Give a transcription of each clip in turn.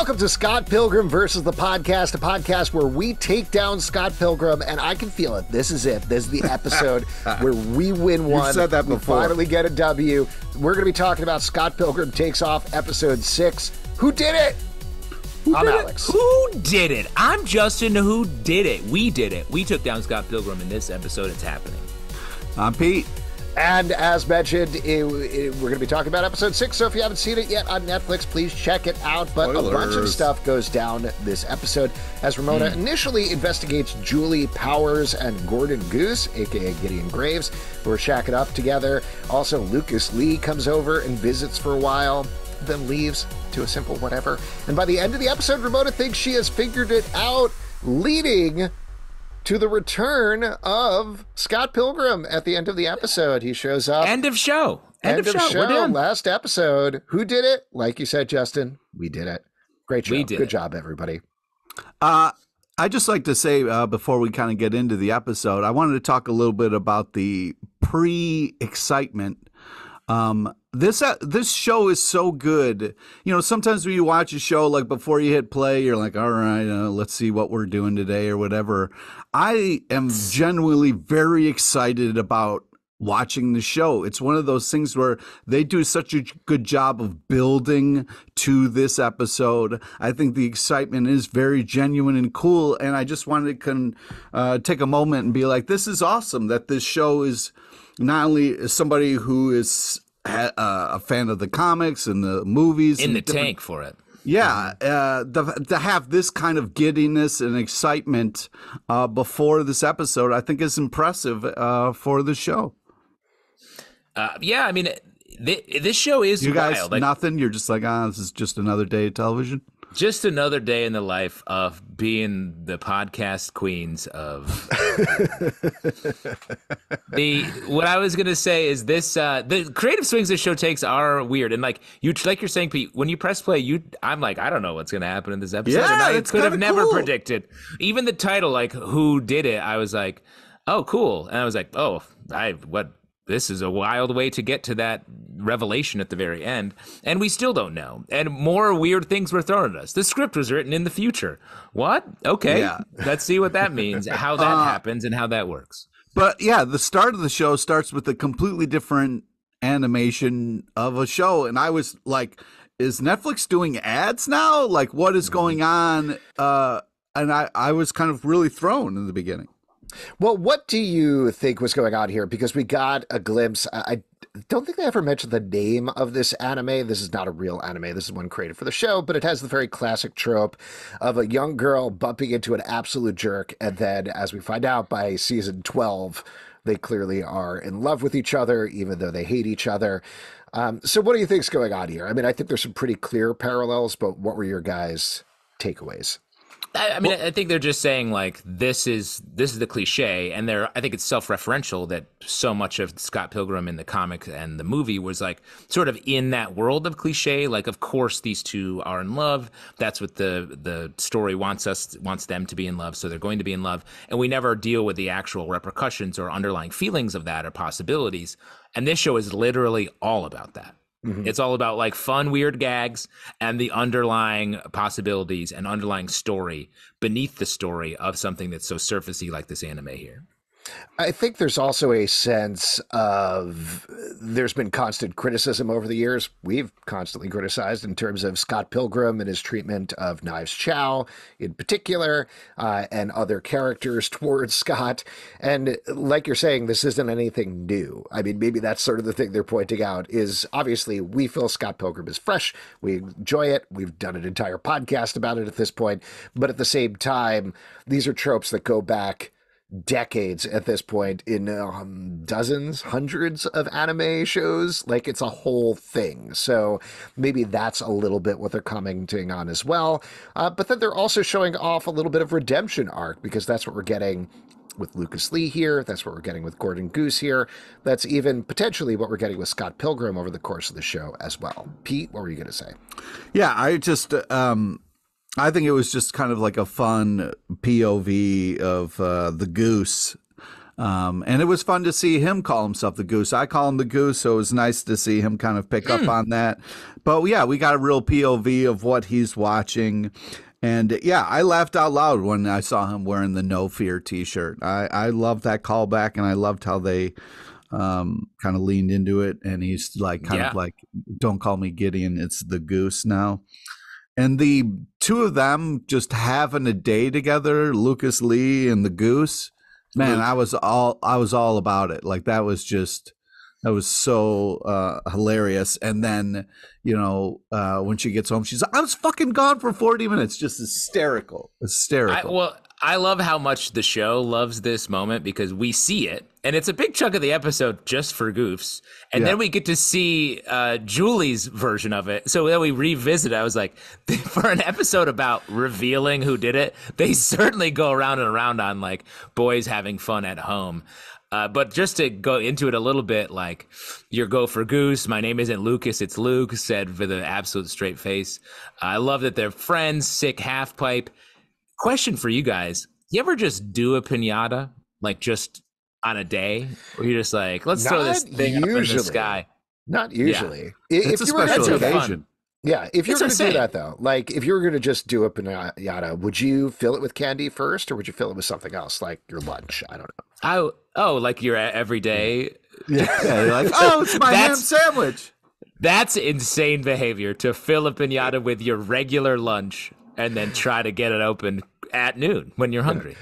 Welcome to Scott Pilgrim versus the podcast, a podcast where we take down Scott Pilgrim, and I can feel it. This is it. This is the episode where we win one. You've said that before. We finally get a W. We're going to be talking about Scott Pilgrim Takes Off, episode 6. Who did it? I'm Alex. Who did it? I'm Justin. Who did it? We did it. We took down Scott Pilgrim in this episode. It's happening. I'm Pete. And as mentioned, we're going to be talking about episode 6, so if you haven't seen it yet on Netflix, please check it out. But Spoilers. A bunch of stuff goes down this episode as Ramona initially investigates Julie, Powers, and Gordon Goose, a.k.a. Gideon Graves, who are shacking up together. Also, Lucas Lee comes over and visits for a while, then leaves to a simple whatever. And by the end of the episode, Ramona thinks she has figured it out, leading to the return of Scott Pilgrim at the end of the episode. He shows up. End of show. End of show. We're done. Last episode. Who did it? Like you said, Justin, we did it. Great show. Good job, everybody. I'd just like to say, before we kind of get into the episode, I wanted to talk a little bit about the pre-excitement. This show is so good. You know, sometimes when you watch a show, like before you hit play, you're like, all right, let's see what we're doing today or whatever. I am genuinely very excited about watching the show. It's one of those things where they do such a good job of building to this episode. I think the excitement is very genuine and cool. And I just wanted to take a moment and be like, this is awesome that this show is not only somebody who is a fan of the comics and the movies. In the tank for it. Yeah, to have this kind of giddiness and excitement before this episode, I think is impressive for the show. Yeah, I mean, this show is you guys wild. Nothing? You're just like, this is just another day of television? Just another day in the life of being the podcast queens of what I was gonna say is this the creative swings this show takes are weird, and like you're saying, Pete, when you press play, I'm like, I don't know what's gonna happen in this episode. Yeah, and I it's could have never cool. predicted. Even the title, like Who Did It, I was like, oh cool. And I was like, this is a wild way to get to that revelation at the very end. And we still don't know. And more weird things were thrown at us. The script was written in the future. What? Okay. Yeah. Let's see what that means, how that happens, and how that works. But yeah, the start of the show starts with a completely different animation of a show. And I was like, is Netflix doing ads now? Like, what is going on? And I was kind of really thrown in the beginning. Well, what do you think was going on here? Because we got a glimpse. I don't think they ever mentioned the name of this anime. This is not a real anime. This is one created for the show, but it has the very classic trope of a young girl bumping into an absolute jerk. And then, as we find out by season 12, they clearly are in love with each other, even though they hate each other. So what do you think is going on here? I mean, I think there's some pretty clear parallels, but what were your guys' takeaways? I mean, I think they're just saying like this is the cliche, and I think it's self-referential that so much of Scott Pilgrim in the comic and the movie was like sort of in that world of cliche. Like, of course, these two are in love. That's what the story wants them to be in love, so they're going to be in love, and we never deal with the actual repercussions or underlying feelings of that or possibilities. And this show is literally all about that. Mm-hmm. It's all about like fun, weird gags and the underlying possibilities and underlying story beneath the story of something that's so surfacey like this anime here. I think there's also a sense of there's been constant criticism over the years. We've constantly criticized in terms of Scott Pilgrim and his treatment of Knives Chau in particular, and other characters towards Scott. And like you're saying, this isn't anything new. I mean, maybe that's sort of the thing they're pointing out is obviously we feel Scott Pilgrim is fresh. We enjoy it. We've done an entire podcast about it at this point. But at the same time, these are tropes that go back decades at this point in dozens, hundreds of anime shows. Like, it's a whole thing. So maybe that's a little bit what they're commenting on as well. But then they're also showing off a little bit of redemption arc, because that's what we're getting with Lucas Lee here. That's what we're getting with Gordon Goose here. That's even potentially what we're getting with Scott Pilgrim over the course of the show as well. Pete, what were you going to say? Yeah, I think it was just kind of like a fun POV of the Goose And it was fun to see him call himself the Goose. I call him the Goose, so it was nice to see him kind of pick up on that. But yeah, we got a real POV of what he's watching. And yeah, I laughed out loud when I saw him wearing the No Fear t-shirt. I loved that callback, and I loved how they kind of leaned into it. And he's like, kind of like, don't call me Gideon, it's the Goose now. And the two of them just having a day together, Lucas Lee and the Goose, man, I was all about it. Like that was so hilarious. And then, you know, when she gets home, she's like, I was fucking gone for 40 minutes. Just hysterical. I love how much the show loves this moment because we see it, and it's a big chunk of the episode just for Goofs. And then we get to see Julie's version of it. So then we revisit it. I was like, for an episode about revealing who did it, they certainly go around and around on like boys having fun at home. But just to go into it a little bit, like, your go for Goose, my name isn't Lucas, it's Luke, said with an absolute straight face. I love that they're friends, sick half pipe. Question for you guys. You ever just do a piñata, like just on a day? Or you're just like, let's throw this thing up in the sky? Not usually. Yeah. It's a special occasion. Yeah, if you were going to do that, though, like if you were going to just do a piñata, would you fill it with candy first, or would you fill it with something else, like your lunch? I don't know. Like your everyday. Yeah, you're like, oh, it's my ham sandwich. That's insane behavior, to fill a piñata with your regular lunch and then try to get it open at noon when you're hungry.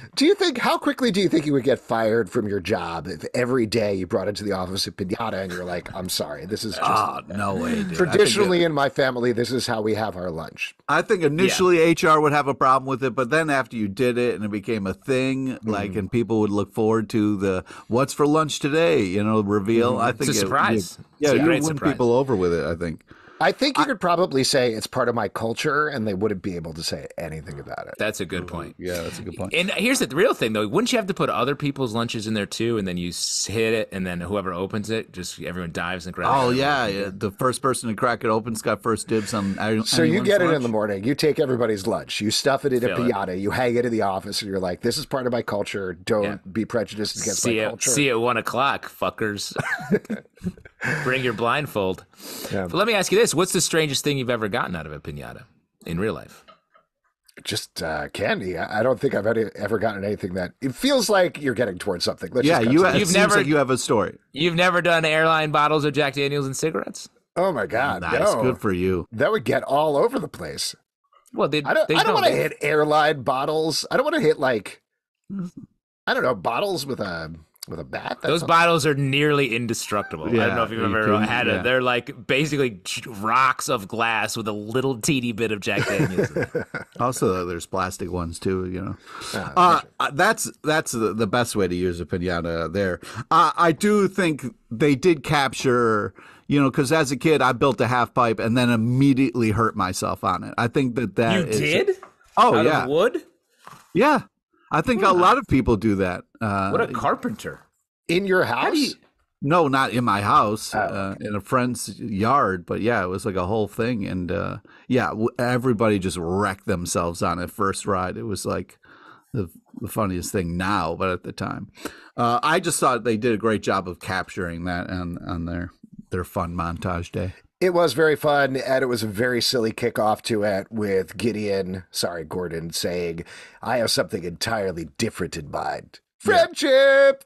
How quickly do you think you would get fired from your job if every day you brought into the office a piñata and you're like, I'm sorry, this is just no way, dude. Traditionally in my family, this is how we have our lunch. I think initially HR would have a problem with it, but then after you did it and it became a thing, like, and people would look forward to the what's for lunch today, you know, reveal. I think it's a surprise. You win people over with it, I think. I think you could probably say it's part of my culture, and they wouldn't be able to say anything about it. That's a good point. Yeah, that's a good point. And here's the real thing, though. Wouldn't you have to put other people's lunches in there, too, and then you hit it, and then whoever opens it, just everyone dives and grabs it? Oh, yeah. The first person to crack it open's got first dibs on So you get it in the morning. You take everybody's lunch. You stuff it in a piñata. You hang it in the office, and you're like, this is part of my culture. Don't be prejudiced against my culture. See you at 1 o'clock, fuckers. Bring your blindfold. Yeah. But let me ask you this. What's the strangest thing you've ever gotten out of a piñata in real life? Just candy. I don't think I've ever gotten anything that it feels like you're getting towards something. You have a story. You've never done airline bottles of Jack Daniels and cigarettes? Oh my God. Nice. No. Good for you. That would get all over the place. Well, I don't want to hit airline bottles. I don't want to hit bottles with a bat. Those bottles are nearly indestructible. Yeah, I don't know if you've ever had it. They're like basically rocks of glass with a little teeny bit of Jack Daniels. Also, there's plastic ones too. You know, that's the best way to use a piñata. There, I do think they did capture. You know, because as a kid, I built a half pipe and then immediately hurt myself on it. I think that you did. Oh, out yeah, of wood. Yeah. I think a lot of people do that. What a carpenter. In your house? No, not in my house, in a friend's yard. But yeah, it was like a whole thing. And everybody just wrecked themselves on it first ride. It was like the funniest thing now, but at the time. I just thought they did a great job of capturing that on their fun montage day. It was very fun, and it was a very silly kickoff to it with Gordon saying, I have something entirely different in mind. Friendship!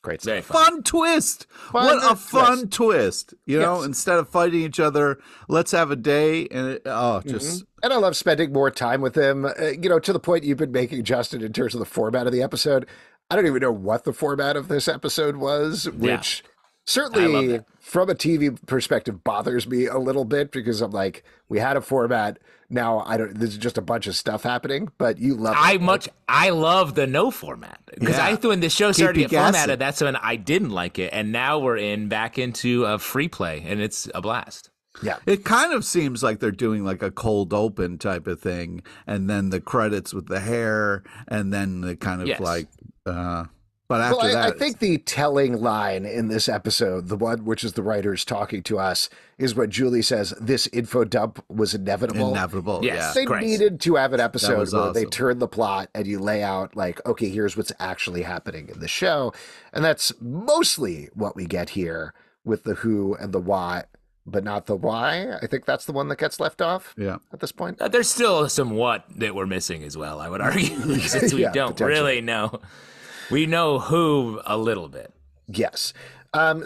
Great stuff. Fun twist! What a fun twist. You know, instead of fighting each other, let's have a day. And And I love spending more time with him, to the point you've been making, Justin, in terms of the format of the episode. I don't even know what the format of this episode was, which... Certainly, from a TV perspective, bothers me a little bit because I'm like, we had a format. Now there's just a bunch of stuff happening, but you love it. I love the no format because when the show started to get formatted, that's when I didn't like it, and now we're back into a free play, and it's a blast. Yeah, it kind of seems like they're doing like a cold open type of thing, and then the credits with the hair, and then the kind of But after Well, I that, think the telling line in this episode, the one which is the writers talking to us, is when Julie says, "This info dump was inevitable." inevitable. Yes. Yeah. They Christ. needed to have an episode was where they awesome. turn the plot and you lay out, like, okay, here's what's actually happening in the show. And that's mostly what we get here with the who and the what, but not the why. I think that's the one that gets left off Yeah. at this point. There's still some what that we're missing as well, I would argue, since we Yeah, don't potentially. really know. We know who a little bit. Yes.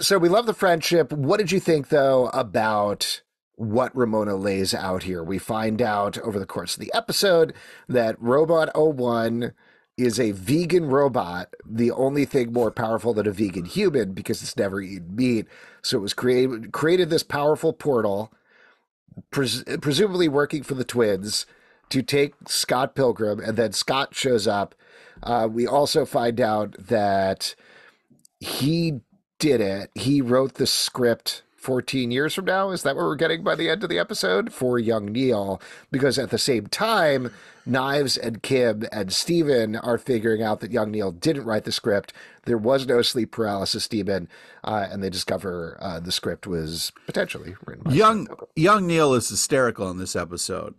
So we love the friendship. What did you think, though, about what Ramona lays out here? We find out over the course of the episode that Robot 01 is a vegan robot, the only thing more powerful than a vegan human because it's never eaten meat. So it was created this powerful portal, presumably working for the twins, to take Scott Pilgrim, and then Scott shows up. We also find out that he did it. He wrote the script 14 years from now. Is that what we're getting by the end of the episode? For young Neil. Because at the same time, Knives and Kim and Steven are figuring out that young Neil didn't write the script. There was no sleep paralysis demon. And they discover the script was potentially written by Young Neil is hysterical in this episode.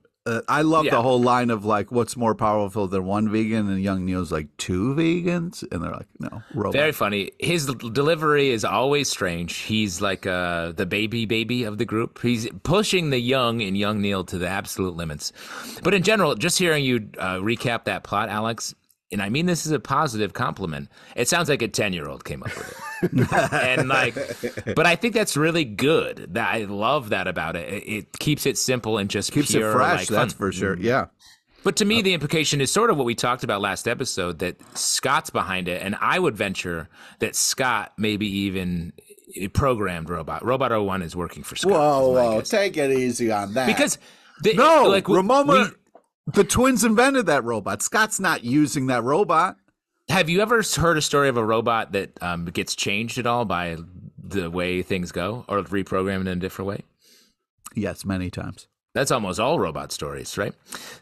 I love the whole line of like, what's more powerful than one vegan? And young Neil's like, two vegans? And they're like, no, robot. Very funny. His delivery is always strange. He's like the baby of the group. He's pushing the young in young Neil to the absolute limits. But in general, just hearing you recap that plot, Alex, and I mean this is a positive compliment, it sounds like a 10-year-old came up with it. And like, but I think that's really good. That I love that about it. It keeps it simple and just Keeps pure, it fresh, like, that's fun. for sure. Yeah. But to me, the implication is sort of what we talked about last episode, that Scott's behind it. And I would venture that Scott maybe even programmed Robot. Robot 01 is working for Scott. Whoa, take it easy on that. Because Ramona, the twins invented that robot. Scott's not using that robot. have you ever heard a story of a robot that gets changed at all by the way things go, or reprogrammed in a different way? Yes, many times. That's almost all robot stories, right?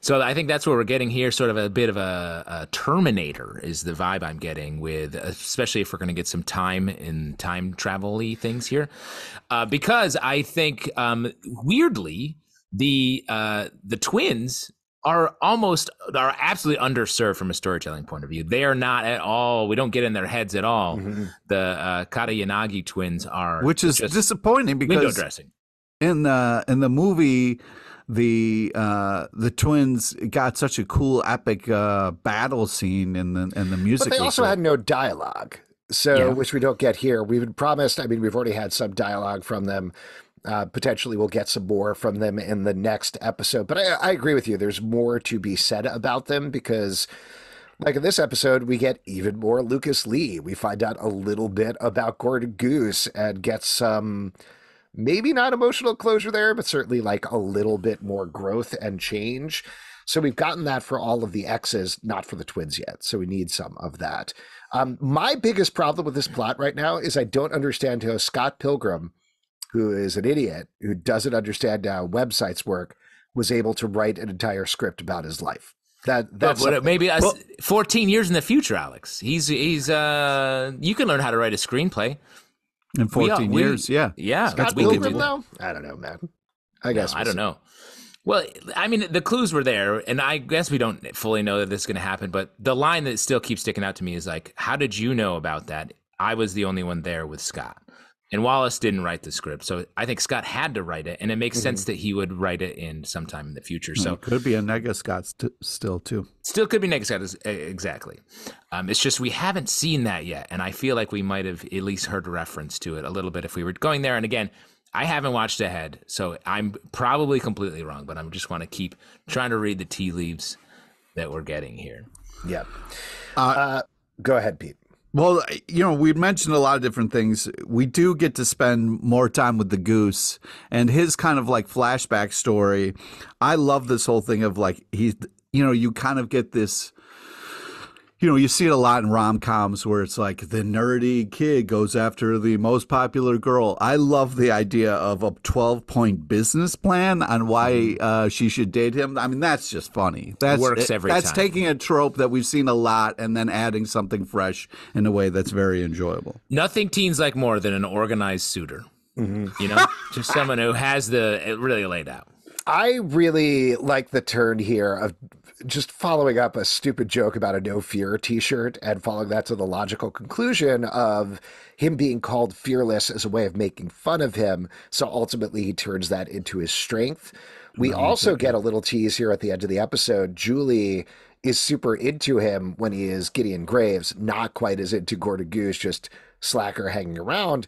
So I think that's what we're getting here, sort of a bit of a Terminator is the vibe I'm getting with, especially if we're going to get some time travel-y things here. Because I think, weirdly, the twins are absolutely underserved from a storytelling point of view. They are not at all, we don't get in their heads at all. Mm-hmm. The Katayanagi twins are, which is disappointing because window dressing. In the movie, the twins got such a cool epic battle scene in the music. But they also had no dialogue, which we don't get here. We've been promised. I mean, we've already had some dialogue from them. Potentially we'll get some more from them in the next episode. But I agree with you. There's more to be said about them because, like in this episode, we get even more Lucas Lee. We find out a little bit about Gordon Goose and get some, maybe not emotional closure there, but certainly like a little bit more growth and change. So we've gotten that for all of the X's, not for the twins yet. So we need some of that. My biggest problem with this plot right now is I don't understand how Scott Pilgrim, who is an idiot, who doesn't understand how websites work, was able to write an entire script about his life. That's maybe 14 years in the future, Alex. He's you can learn how to write a screenplay. In 14 years, yeah. Scott Pilgrim, though? I don't know, man. I guess I don't know. Well, I mean, the clues were there, and I guess we don't fully know that this is going to happen, but the line that still keeps sticking out to me is like, how did you know about that? I was the only one there with Scott. And Wallace didn't write the script, so I think Scott had to write it, and it makes sense that he would write it in sometime in the future. So it could be a Nega Scott still too. Still could be Nega Scott, exactly. It's just we haven't seen that yet, and I feel like we might have at least heard a reference to it a little bit if we were going there. And again, I haven't watched ahead, so I'm probably completely wrong, but I just want to keep trying to read the tea leaves that we're getting here. Yeah. Go ahead, Pete. Well, we've mentioned a lot of different things. We do get to spend more time with the Goose and his kind of like flashback story. I love this whole thing of like, you kind of get this, you see it a lot in rom-coms where it's like the nerdy kid goes after the most popular girl. I love the idea of a 12-point business plan on why she should date him. I mean, that's just funny. That works every time. That's taking a trope that we've seen a lot and then adding something fresh in a way that's very enjoyable. Nothing teens like more than an organized suitor. Just someone who has it really laid out. I really like the turn here of just following up a stupid joke about a No Fear t-shirt and following that to the logical conclusion of him being called fearless as a way of making fun of him. So ultimately he turns that into his strength. We also get a little tease here at the end of the episode. Julie is super into him when he is Gideon Graves, not quite as into Gordon Goose, just slacker hanging around.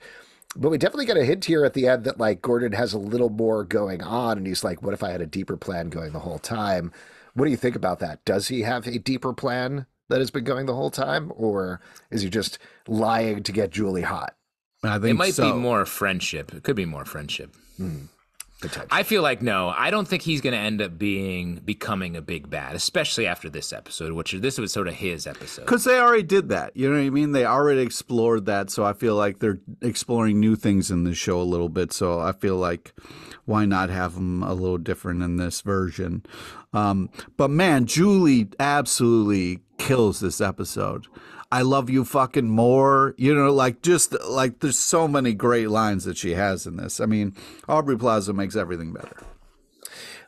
But we definitely get a hint here at the end that like Gordon has a little more going on. And he's like, what if I had a deeper plan going the whole time? What do you think about that? Does he have a deeper plan that has been going the whole time? Or is he just lying to get Julie hot? I think it might be more friendship. It could be more friendship. I feel like no. I don't think he's going to end up becoming a big bad, especially after this episode, which this was sort of his episode. Because they already did that. You know what I mean? They already explored that. So I feel like they're exploring new things in this show a little bit. So I feel like why not have them a little different in this version? But man, Julie absolutely kills this episode. I love you fucking more. Just there's so many great lines that she has in this. I mean, Aubrey Plaza makes everything better.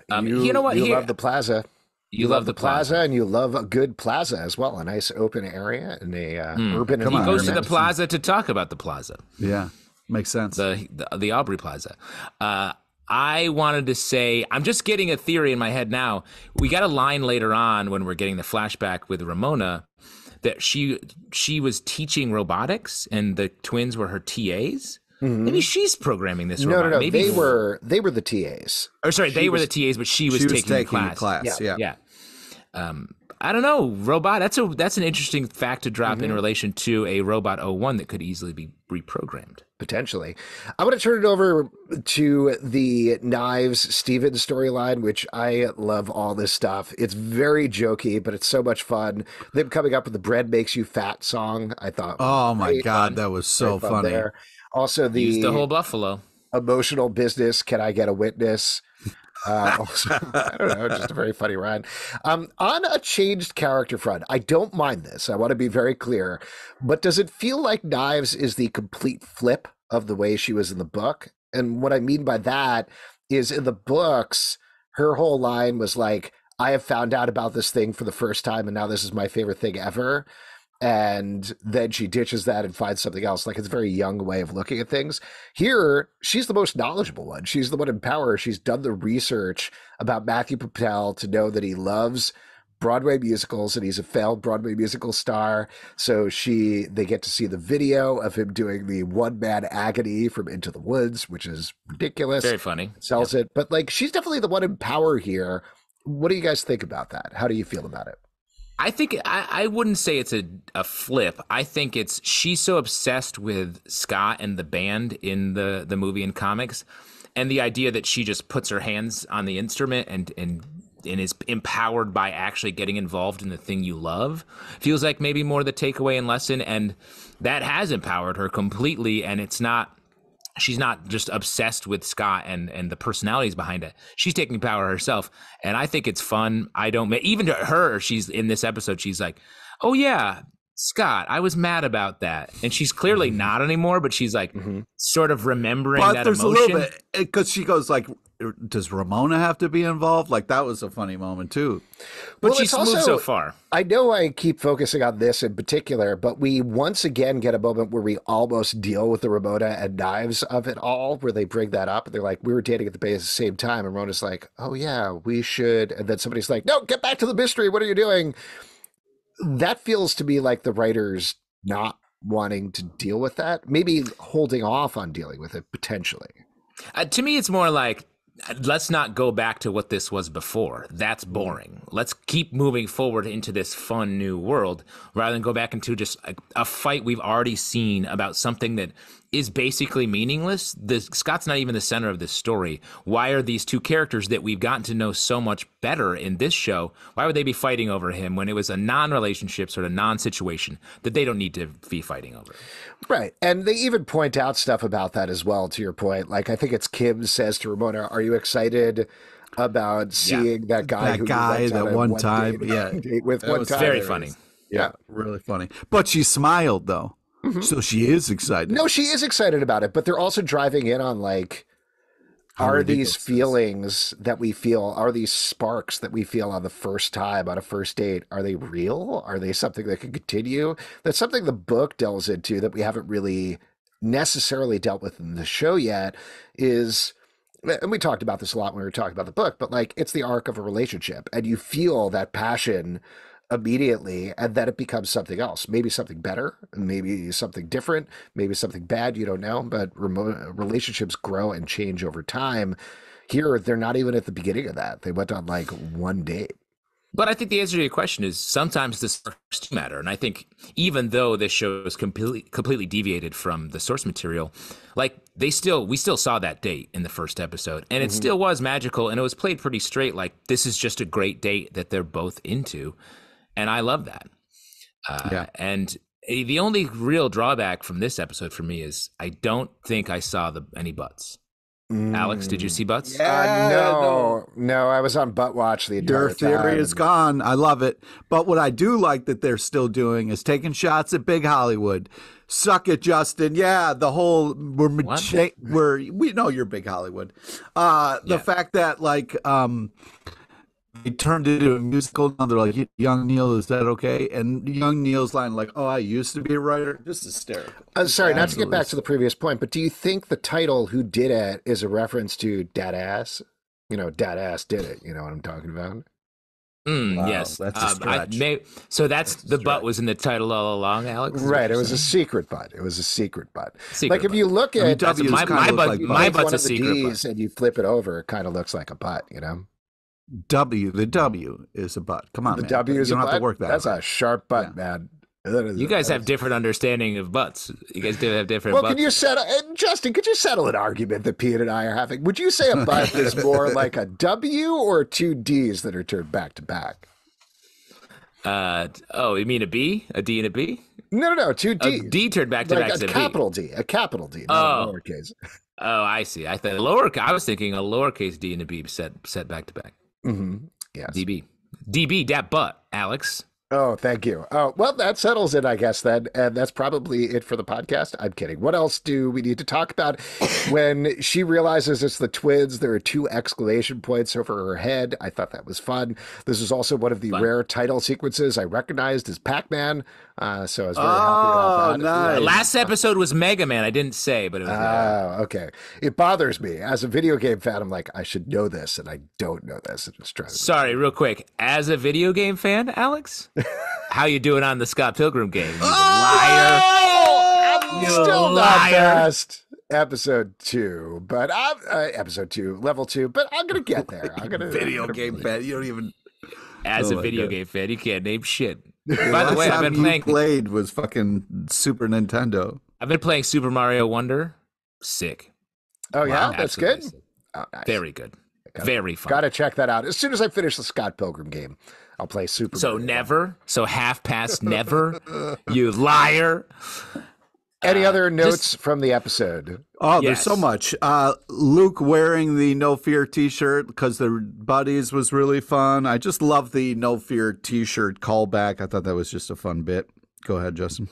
You know what? You love the plaza. You love the plaza, and you love a good plaza as well. A nice open area in a urban environment. He goes to the plaza to talk about the plaza. Yeah, makes sense. The Aubrey Plaza. I wanted to say, I'm just getting a theory in my head now. We got a line later on when we're getting the flashback with Ramona that she was teaching robotics and the twins were her TAs. Maybe she's programming this robot. No. Maybe they were the TAs. Or sorry, they were the TAs, but she was taking the class. Yeah. I don't know. Robot. That's an interesting fact to drop in relation to a Robot 01 that could easily be reprogrammed. Potentially. I'm going to turn it over to the Knives Stevens storyline, which I love all this stuff. It's very jokey, but it's so much fun. Them coming up with the "Bread Makes You Fat" song, I thought. Oh my God, that was so funny. There. Also, Use the whole buffalo. Emotional business. Can I get a witness? Also, I don't know, just a very funny rhyme. On a changed character front, I don't mind this. I want to be very clear. But does it feel like Knives is the complete flip of the way she was in the book? And what I mean by that is in the books, her whole line was like, I have found out about this thing for the first time, and now this is my favorite thing ever. And then she ditches that and finds something else. Like, it's a very young way of looking at things. Here, she's the most knowledgeable one. She's the one in power. She's done the research about Matthew Patel to know that he loves Broadway musicals and he's a failed Broadway musical star. So they get to see the video of him doing the one-man agony from Into the Woods, which is ridiculous. Very funny. Sells it. But like, she's definitely the one in power here. What do you guys think about that? How do you feel about it? I think I wouldn't say it's a flip. I think she's so obsessed with Scott and the band in the movie and comics, and the idea that she just puts her hands on the instrument and is empowered by actually getting involved in the thing you love feels like maybe more the takeaway and lesson, and that has empowered her completely. And she's not just obsessed with Scott and the personalities behind it. She's taking power herself. And I think it's fun. Even to her, she's in this episode, she's like, oh yeah, Scott, I was mad about that. And she's clearly not anymore, but she's like sort of remembering that emotion. A little bit, because she goes like, does Ramona have to be involved? Like, that was a funny moment too. But she's moved so far. I know I keep focusing on this in particular, but we once again get a moment where we almost deal with the Ramona and Knives of it all, where they bring that up and they're like, we were dating at the same time. And Ramona's like, oh yeah, we should. And then somebody's like, no, get back to the mystery. What are you doing? That feels to me like the writers not wanting to deal with that, maybe holding off on dealing with it potentially. To me, it's more like, let's not go back to what this was before. That's boring. Let's keep moving forward into this fun new world rather than go back into just a fight we've already seen about something that is basically meaningless. Scott's not even the center of this story. Why are these two characters that we've gotten to know so much better in this show, why would they be fighting over him when it was a non-relationship, sort of non-situation that they don't need to be fighting over? Right. And they even point out stuff about that as well, to your point. Like, I think it's Kim says to Ramona, are you excited about seeing that guy that one time? Date with one time? Very funny. Yeah, really funny. But she smiled, though. So she is excited. No, she is excited about it, but they're also driving in on, like, are these feelings that we feel, are these sparks that we feel on the first time, on a first date, are they real? Are they something that can continue? That's something the book delves into that we haven't really necessarily dealt with in the show yet, is, and we talked about this a lot when we were talking about the book, but, like, it's the arc of a relationship, and you feel that passion immediately, and then it becomes something else, maybe something better, maybe something different, maybe something bad, you don't know, but relationships grow and change over time. Here, they're not even at the beginning of that. They went on like one date. But I think the answer to your question is sometimes the sparks do matter. And I think even though this show is completely deviated from the source material, like we still saw that date in the first episode, and it still was magical, and it was played pretty straight. Like, this is just a great date that they're both into. And I love that. And the only real drawback from this episode for me is I don't think I saw any butts. Alex, did you see butts? No, I was on butt watch the entire time. Your theory is gone. I love it. But what I do like that they're still doing is taking shots at Big Hollywood. Suck it, Justin. Yeah, the whole we know you're Big Hollywood. The fact that like they turned it into a musical. Now they're like, young Neil, is that okay? And young Neil's line like, oh, I used to be a writer. Just hysterical. Sorry, not to get back to the previous point, but do you think the title "Who Did It" is a reference to Dad Ass? You know, Dad Ass did it. You know what I'm talking about? Wow, yes, that's a stretch. So that's the butt was in the title all along, Alex. Right, it was a secret butt. It was a secret butt. Like if you look at my butt's a secret butt, and you flip it over, it kind of looks like a butt. You know. The W is a butt. Come on, the man. W is you a don't butt. have to work that. That's a sharp butt, man. You guys have different understanding of butts. You guys do have different butts. Well, can you settle, Justin, could you settle an argument that Pete and I are having? Would you say a butt is more like a W or two D's that are turned back to back? You mean a B? A D and a B? No, two D's. A D turned back to back to a capital D, not a lowercase. Oh, I see. I thought I was thinking a lowercase D and a B set back to back. Yes. DB, that butt, Alex. Oh, thank you. Oh, well, that settles it, I guess, then. And that's probably it for the podcast. I'm kidding. What else do we need to talk about? When she realizes it's the twins, there are 2 exclamation points over her head. I thought that was fun. This is also one of the rare title sequences I recognized as Pac-Man. So I was very happy about that. Nice. Last episode was Mega Man. I didn't say, but it was. Okay. It bothers me. As a video game fan, I'm like, I should know this, and I don't know this. It just drives me. Sorry, real quick. As a video game fan, Alex, how you doing on the Scott Pilgrim game? You liar. I'm still not past episode 2, but I'm episode 2, level 2, but I'm gonna get there. Video game fan. You don't even. As a video game fan, you can't name shit. By the way, I've been playing. Played was fucking Super Nintendo. I've been playing Super Mario Wonder. Sick. Oh yeah, that's good. Oh, nice. Very good. Very fun. Got to check that out. As soon as I finish the Scott Pilgrim game, I'll play Super Mario. Never. So half past never. You liar. Any other notes from the episode? Oh, there's so much. Luke wearing the No Fear t-shirt because the buddies was really fun. I just love the No Fear t-shirt callback. I thought that was just a fun bit. Go ahead, Justin.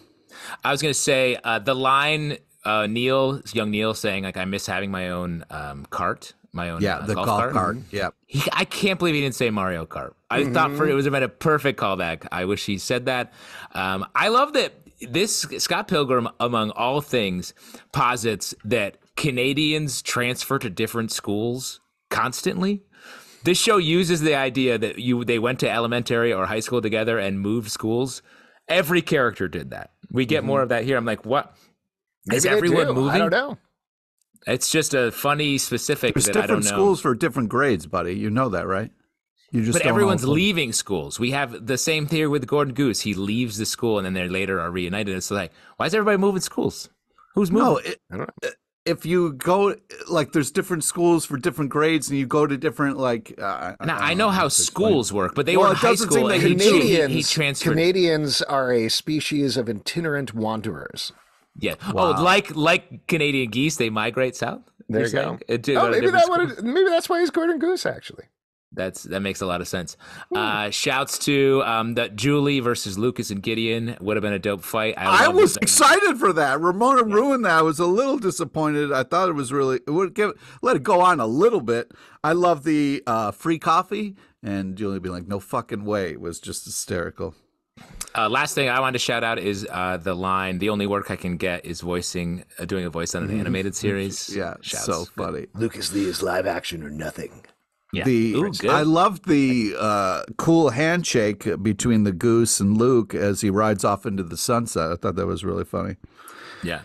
I was going to say the line young Neil saying, like, I miss having my own cart. My own the golf cart. Yeah. I can't believe he didn't say Mario Kart. I thought it was a perfect callback. I wish he said that. I love that this Scott Pilgrim, among all things, posits that Canadians transfer to different schools constantly. This show uses the idea that they went to elementary or high school together and moved schools. Every character did that. We get more of that here. I'm like, what? Maybe is everyone moving? I don't know. It's just a funny specific There's that I don't know. different schools for different grades, buddy. You know that, right? But everyone's leaving schools. We have the same theory with Gordon Goose. He leaves the school, and then they later are reunited. It's like, why is everybody moving schools? Who's moving? No, if you go, like, there's different schools for different grades, and you go to different, like... now, I know how schools work, but they were in high school, and he transferred. Canadians are a species of itinerant wanderers. Yeah. Wow. Oh, like Canadian geese, they migrate south? There you go. Maybe that's why he's Gordon Goose, actually. That makes a lot of sense. Shouts to that Julie versus Lucas and Gideon would have been a dope fight. I was excited for that. Ramona ruined that. I was a little disappointed. I thought it was really let it go on a little bit. I love the free coffee, and Julie being like, "No fucking way." It was just hysterical. Last thing I wanted to shout out is the line, "The only work I can get is doing a voice on an animated series." Yeah, shouts. So funny. Lucas Lee is live action or nothing. Yeah. I loved the cool handshake between the Goose and Luke as he rides off into the sunset. I thought that was really funny. Yeah.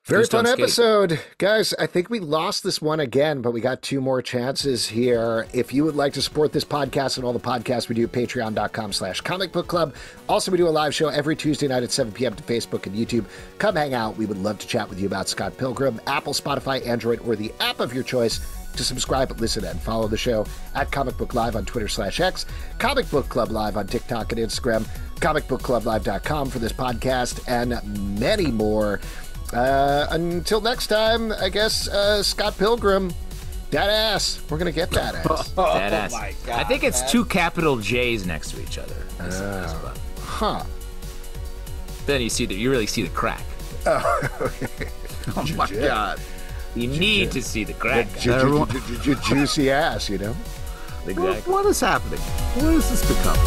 Very fun episode. Guys, I think we lost this one again, but we got 2 more chances here. If you would like to support this podcast and all the podcasts we do, patreon.com/Comic Book Club. Also, we do a live show every Tuesday night at 7 p.m. to Facebook and YouTube. Come hang out. We would love to chat with you about Scott Pilgrim, Apple, Spotify, Android, or the app of your choice. To subscribe, listen, and follow the show at Comic Book Live on Twitter/X, Comic Book Club Live on TikTok and Instagram, comicbookclublive.com for this podcast, and many more. Until next time, I guess, Scott Pilgrim, that ass. We're going to get that ass. That ass. My God, I think it's 2 capital J's next to each other. Huh. Then you really see the crack. Oh, okay. Oh, my God. You need to see the crack. Juicy ass, you know? Exactly. What is happening? What has this become?